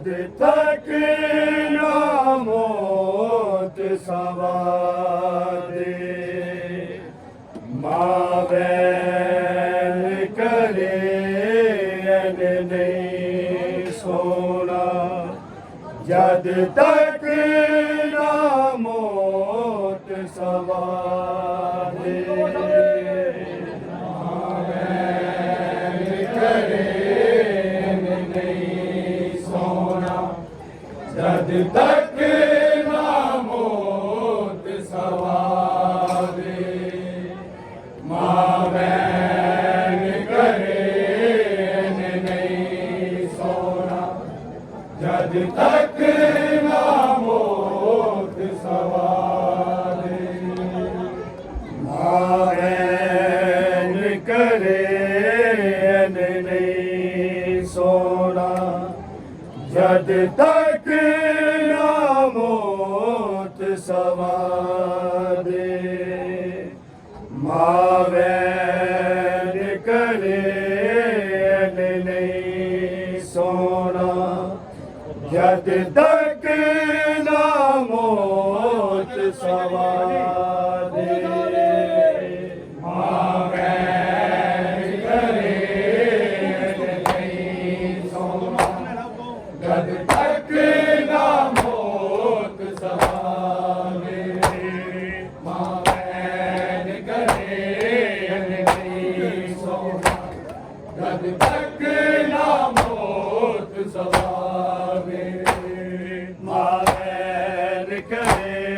जद तक ना मौत सवादे माँ बहन करे नहीं सोना जद तक ना मौत सवादे माँ बहन करे नहीं सोना जद तक ना मौत सवादे माँ बहन करे नहीं सोना जद तक ना मौत सवादे माँ बहन करे नहीं सोना जद तक ना मौत सवादे माँ बहन करे नहीं सोना जद तक ना मौत सवादे माँ बहन करे नहीं सोना जद तक ना मौत सवादे माँ बहन करे नहीं सोना जद तक ना मौत सवादे माँ बहन करे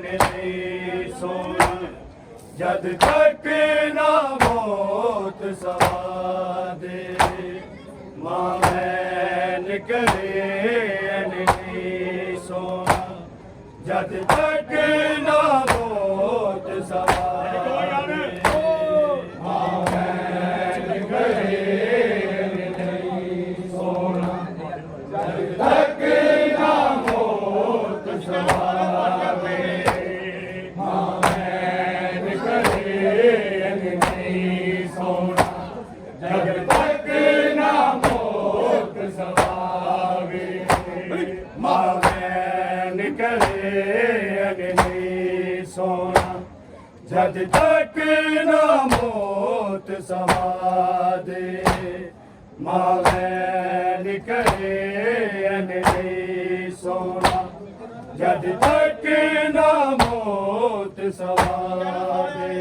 नहीं सोना जद तक ना मौत सवादे माँ बहन करे नहीं सोना जद तक ना मौत सवादे माँ बहन करे नहीं सोना जद तक ना मौत सवादे माँ बहन करे नहीं सोना जद तक ना मौत सवादे माँ बहन करे नहीं सोना जद तक ना मौत सवादे माँ बहन करे नहीं सोना जद तक ना मौत सवादे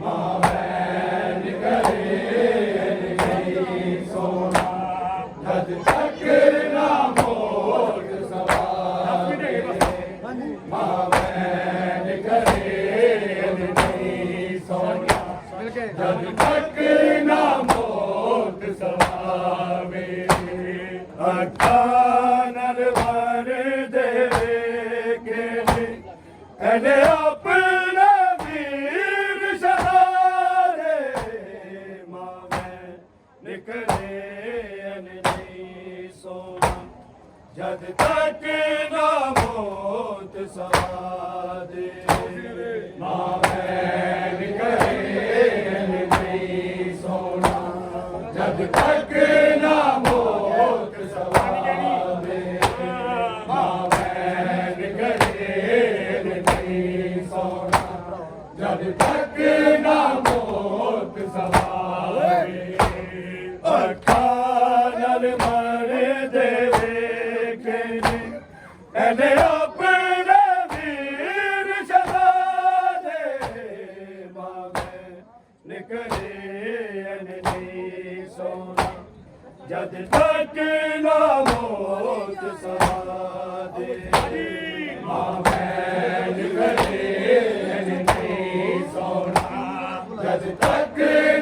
माँ बहन करे नहीं सोना जद तक ना मौत सवादे माँ बहन करे नहीं सोना जद तक ना मौत सवादे अखानर भर देवे के अने अपने वीर सहारे माँ बहन करे नहीं सोना जद तक ना मौत सवादे माँ बहन करे नहीं सोना जद तक ना मौत सवादे माँ बहन करे नहीं सोना जद तक ना मौत सवादे अखानर मर देवे के अने अपने वीर सहारे माँ बहन करे नहीं सोना जद तक ना मौत सवादे माँ बहन करे नहीं सोना जद तक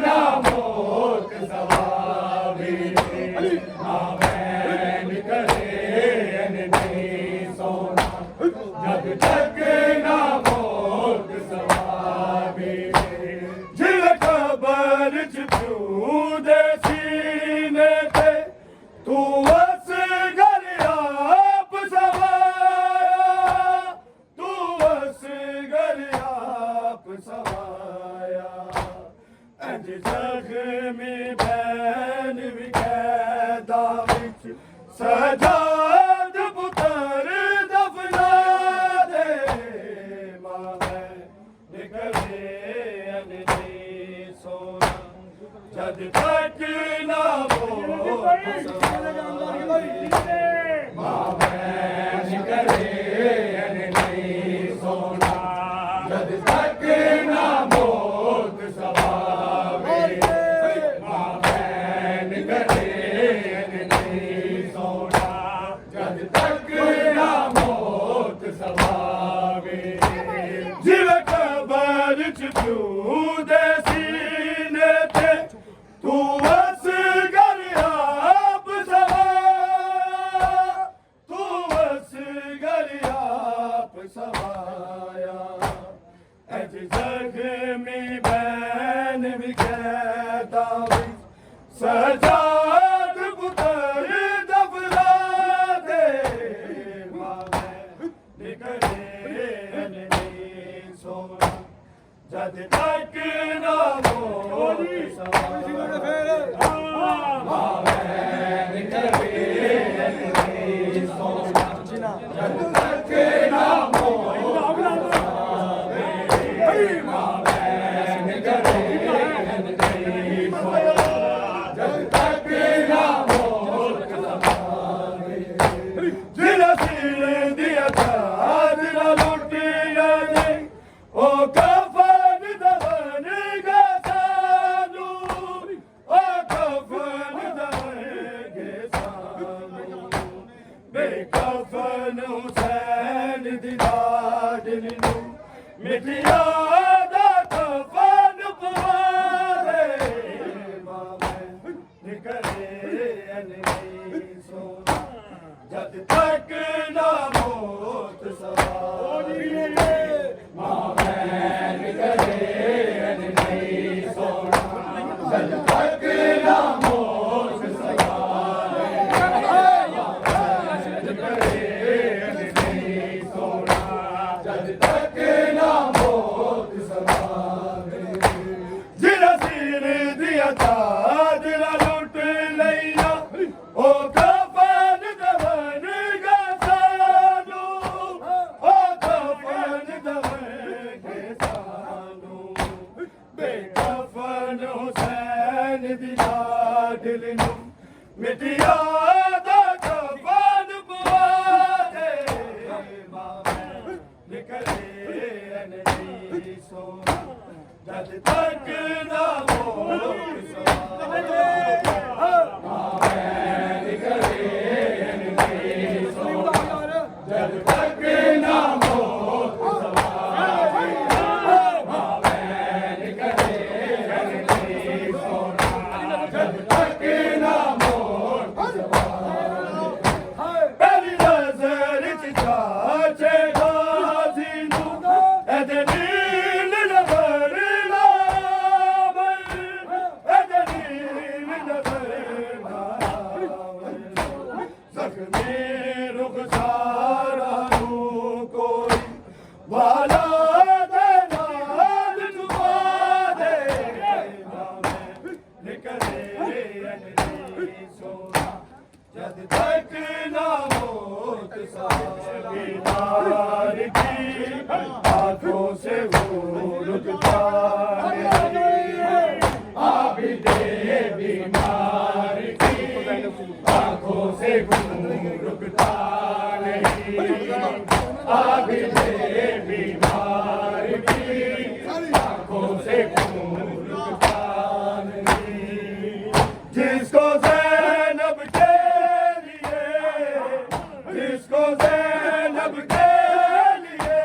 ना मौत सवादे माँ बहन करे नहीं सोना जद तक ना मौत सवादे जिल खबर छू दे सीने ते तू बस घर आप सवाया तू बस घर आप सवाया अज जख्मी बहन भी कहता सजाद पुत्र दफना दे मावे निकले अननी सोना जद तक ना मावे निकले अननी सोना जद तक ना मोत सवावे मावे निकले अननी सोना जद तक ना मोत सवावे जिवे कबर च तू दे सीने ते तू बस कर आप सवाया तू बस कर आप सवाया अज जख्मी बैन भी कहता भी सजाद पुत्र दफना दे मावे निकले अननी सोना जद तक ना मोत सवाया मावे निकले अननी सोना जद तक ना मोत सवाया मावे निकले अननी सोना जद तक ना मोत सवाया जिला सिर दिया था जिला लुटिया ने ओ कफन दफन गा सानू ओ कफन दफन गे सानू बेकफन हुसैन दी लाडली नू मिटिया दा कफन पवा दे मावे निकले अननी सोना जद तक ना मोत सवाया मावे निकले अननी सोना जद तक ना मोत सवाया निकले अननी सोना जद तक ना मोत सवाया जिला सिर दिया था जिला लुट लिया ओ कफन दफन गा सानू ओ कफन दफन गे सानू बेकफन हुसैन दी लाडली नू मिटिया दा कफन पवा दे मावे निकले अननी सोना जद तक ना मोत सवाया मावे निकले अननी सोना जद तक ना मोत सवाया मावे निकले अननी सोना जद तक ना मोत सवाया पहली नजर च चाचे गाजी नू एदे नील नजर लावर एदे नील नजर लावर जख्मी रुखसारा नू कोई वाला दे नाल छुपा दे मावे निकले अननी सोना जद तक ना मोत सवाया बीमार की आंखों से वो रुकता नहीं आबिदे बीमार की आंखों से वो रुकता नहीं आबिदे बीमार की आंखों से वो रुकता नहीं जिसको ज़ैनब के लिए जिसको ज़ैनब के लिए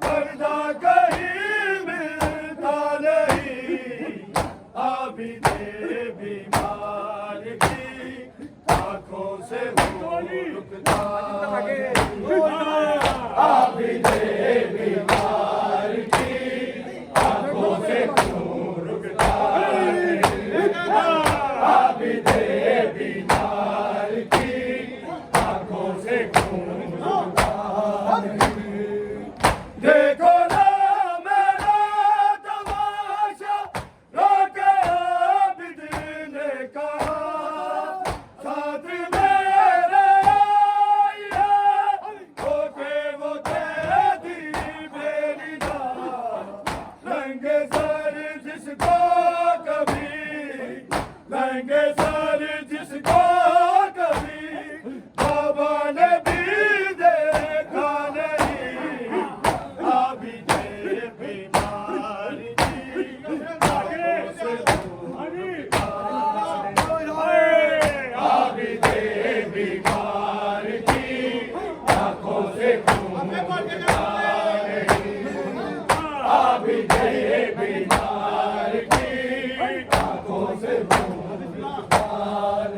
पर्दा कहीं मिलता नहीं आबिदे बीमार की आंखों से वो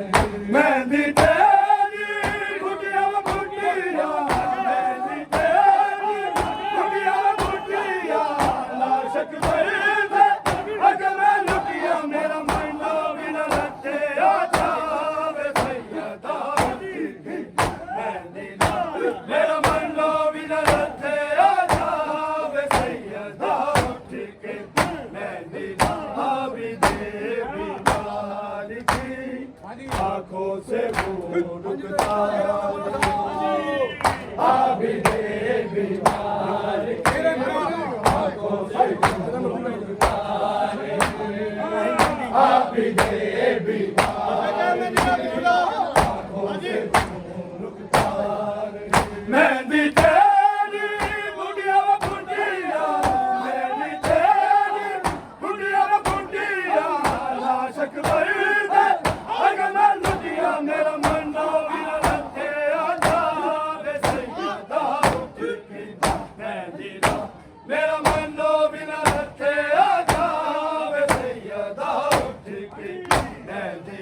मेहंदी तेरी गुटिया गुटिया मेहंदी तेरी गुटिया गुटिया लाशक बरदे अगर मैं लुटिया मेरा मनो बिना रखे आजा वे सैयदा मेहंदी मेरा मनो बिना रखे आजा वे सैयदा ठीक मेहंदी अभी देवी मालिकी आँखों से रुकता अभी देवी मालिकी आँखों से रुकता अभी देवी मालिकी आँखों से रुकता मेहंदी तेरी गुड़िया गुड़िया मेहंदी तेरी गुड़िया गुड़िया लाशक बरदे अगर मैं लुटिया मेरा मनो बिना रखे आजा वे सैयदा उठकी मेहंदी मेरा मनो बिना रखे आजा वे सैयदा उठकी मेहंदी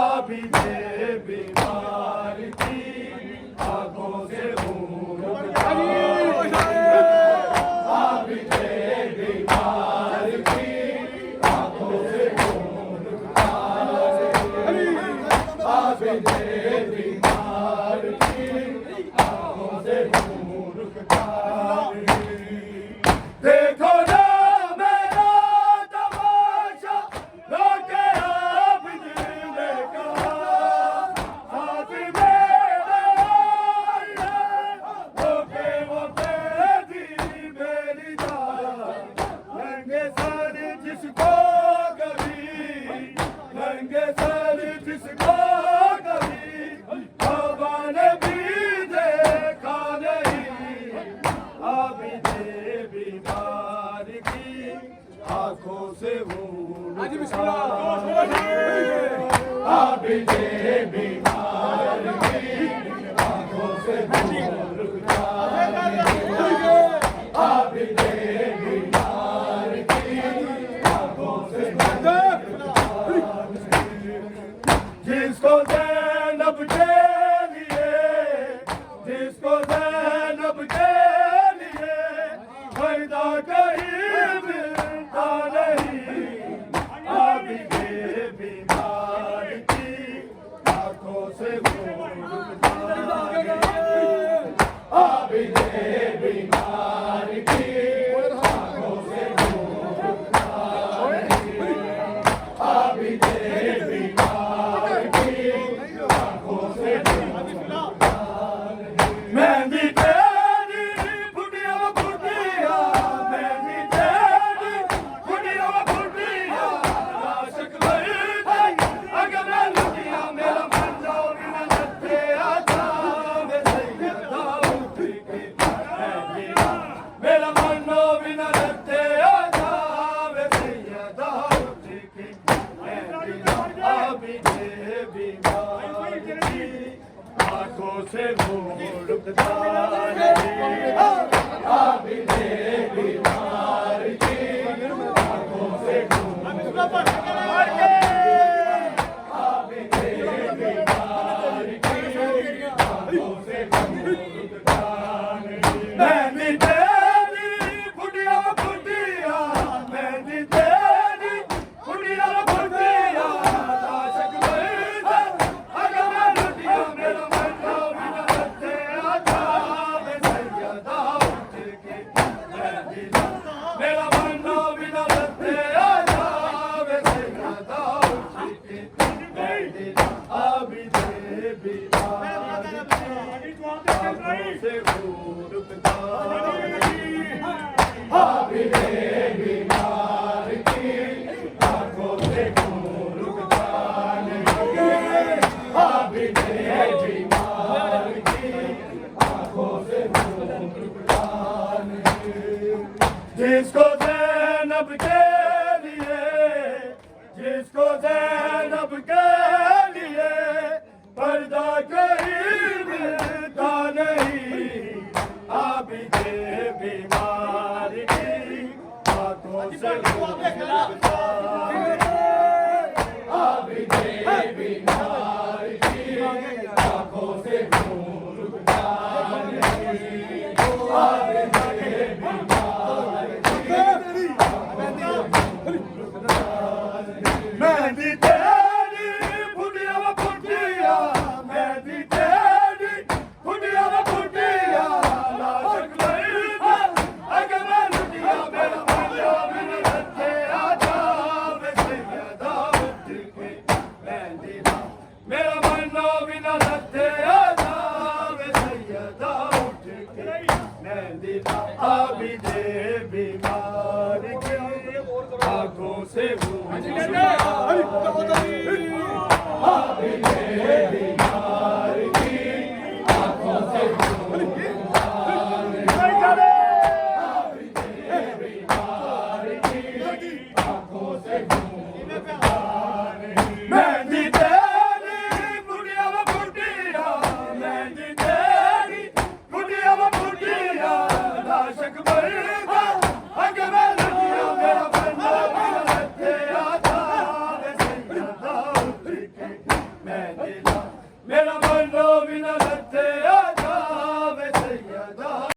अभी देवी मालिकी आँखों से अभी देवी मालिकी आँखों से अभी देवी मालिकी आँखों से देखो ना मेरा तमाशा लोके आप दिल में कहा हाथ मेरे लोके वो तेरी मेरी जान नंगे सर जिसको कभी नंगे सर जिसको कभी बाबा ने भी देखा नहीं अभी देवी मालिकी आँखों से अभी देवी मालिकी आँखों से अभी देवी मालिकी आँखों से जिसको ज़ैनब के लिए जिसको ज़ैनब के लिए पर्दा कहीं मिलता नहीं अभी देवी मालिकी आँखों से अभी देवी मालिकी आँखों से अभी देवी मालिकी आँखों से मेहंदी तेरी गुड़िया गुड़िया मेहंदी तेरी गुड़िया गुड़िया लाशक बरदे अगर मैं लुटिया मेरा मनो बिना रखे आजा वे सैयदा उठकी मेहंदी मेरा मनो बिना रखे आजा वे सैयदा उठकी मेहंदी अभी देवी मालिकी आँखों से रुकता अभी देवी मालिकी आँखों से अभी देवी मालिकी आँखों से मेहंदी तेरी गुड़िया गुड़िया मेहंदी तेरी गुड़िया गुड़िया लाशक बरदे अगर मैं लुटिया मेरा मनो बिना रखे आजा वे सैयदा उठकी मेहंदी मेरा मनो बिना रखे आजा वे सैयदा उठकी मेहंदी अभी देवी मालिकी आँखों से रुकता अभी देवी मालिकी आँखों से रुकता अभी देवी मालिकी आँखों से रुकता जिसको ज़ैनब के लिए जिसको ज़ैनब के लिए पर्दा कहीं मिलता नहीं अभी देवी मालिकी आँखों से अभी देवी ਮਹਿੰਦੀ ਤੇਰੀ ਫੁੱਟਿਆ ਵਾ ਫੁੱਟਿਆ ਮਹਿੰਦੀ ਤੇਰੀ ਫੁੱਟਿਆ ਵਾ ਫੁੱਟਿਆ ਲਾਸ਼ਕ ਲਈਦਾ ਅਗਰ ਲੁੱਟਿਆ ਮੇਰਾ ਮੰਨਿਆ ਬਿਨ ਰੱਖਿਆ ਜਾਵੇ ਸੈਯਦਾ ਉੱਠ ਕੇ ਮਹਿੰਦੀ ਦਾ ਮੇਰਾ ਮੰਨਿਆ ਬਿਨ ਰੱਖਿਆ ਜਾਵੇ ਸੈਯਦਾ ਉੱਠ ਕੇ ਮਹਿੰਦੀ ਦਾ ਆਬੀ ਦੇ बीमार के आंखों से आंखों से